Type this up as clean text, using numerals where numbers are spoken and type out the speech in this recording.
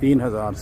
3000